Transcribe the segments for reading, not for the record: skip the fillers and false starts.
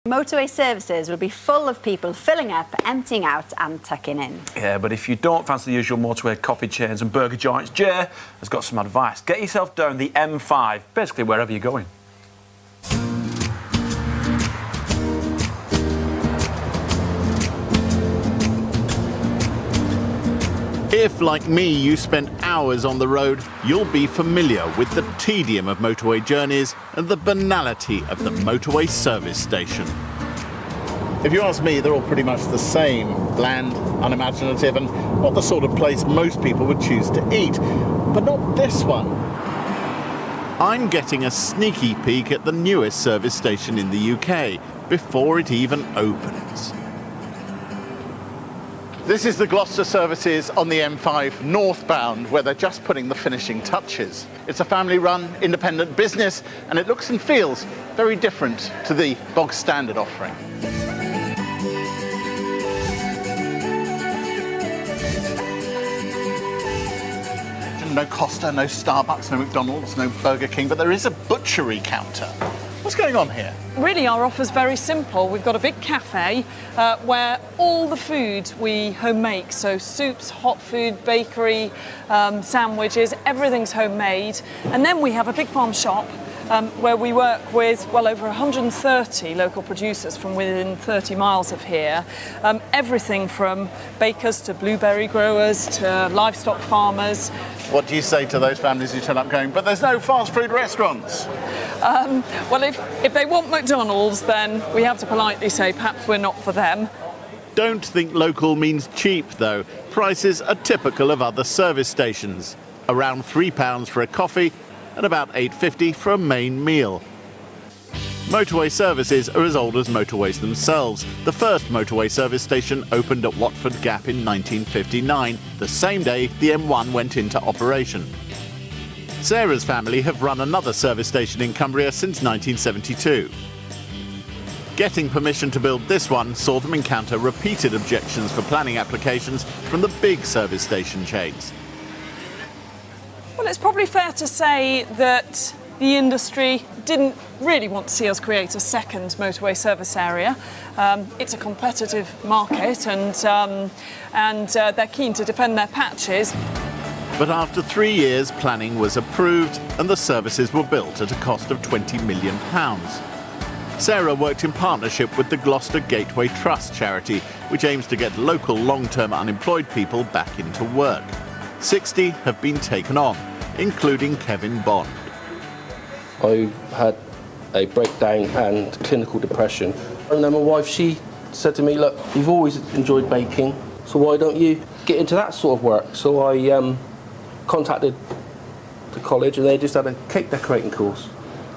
Motorway services will be full of people filling up, emptying out and tucking in. Yeah, but if you don't fancy the usual motorway coffee chains and burger joints, Jay has got some advice. Get yourself down the M5, basically wherever you're going. If, like me, you spent hours on the road, you'll be familiar with the tedium of motorway journeys and the banality of the motorway service station. If you ask me, they're all pretty much the same, bland, unimaginative, and not the sort of place most people would choose to eat. But not this one. I'm getting a sneaky peek at the newest service station in the UK before it even opens. This is the Gloucester Services on the M5 northbound, where they're just putting the finishing touches. It's a family-run, independent business, and it looks and feels very different to the bog standard offering. No Costa, no Starbucks, no McDonald's, no Burger King, but there is a butchery counter. What's going on here? Really, our offer's very simple. We've got a big cafe where all the food we home make, so soups, hot food, bakery, sandwiches, everything's homemade. And then we have a big farm shop where we work with well over 130 local producers from within 30 miles of here. Everything from bakers to blueberry growers to livestock farmers. What do you say to those families who turn up going, but there's no fast food restaurants? Well, if they want McDonald's, then we have to politely say perhaps we're not for them. Don't think local means cheap, though. Prices are typical of other service stations. Around £3 for a coffee and about £8.50 for a main meal. Motorway services are as old as motorways themselves. The first motorway service station opened at Watford Gap in 1959, the same day the M1 went into operation. Sarah's family have run another service station in Cumbria since 1972. Getting permission to build this one saw them encounter repeated objections for planning applications from the big service station chains. Well, it's probably fair to say that the industry didn't really want to see us create a second motorway service area. It's a competitive market and they're keen to defend their patches. But after 3 years, planning was approved and the services were built at a cost of £20 million. Sarah worked in partnership with the Gloucester Gateway Trust charity, which aims to get local long-term unemployed people back into work. 60 have been taken on, including Kevin Bond. I had a breakdown and clinical depression. And then my wife, she said to me, look, you've always enjoyed baking, so why don't you get into that sort of work? So I contacted the college and they just had a cake decorating course.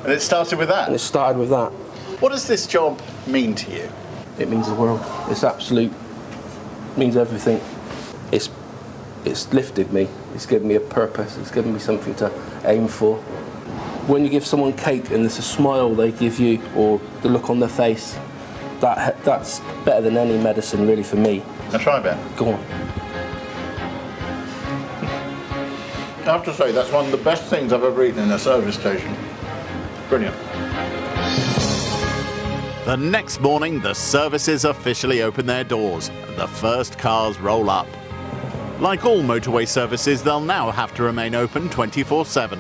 And it started with that? And it started with that. What does this job mean to you? It means the world. It's absolute, means everything. It's lifted me. It's given me a purpose. It's given me something to aim for. When you give someone cake and there's a smile they give you or the look on their face, that's better than any medicine really for me. Now try Ben. Go on. I have to say, that's one of the best things I've ever eaten in a service station. Brilliant. The next morning, the services officially open their doors and the first cars roll up. Like all motorway services, they'll now have to remain open 24/7.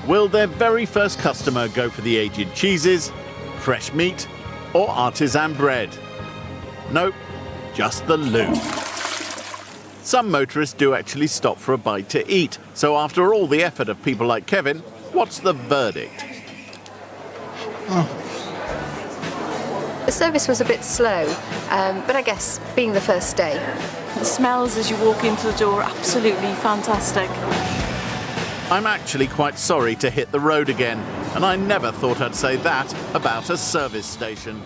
Will their very first customer go for the aged cheeses, fresh meat, or artisan bread? Nope, just the loo. Some motorists do actually stop for a bite to eat, so after all the effort of people like Kevin, what's the verdict? The service was a bit slow, but I guess being the first day. The smells as you walk into the door are absolutely fantastic. I'm actually quite sorry to hit the road again, and I never thought I'd say that about a service station.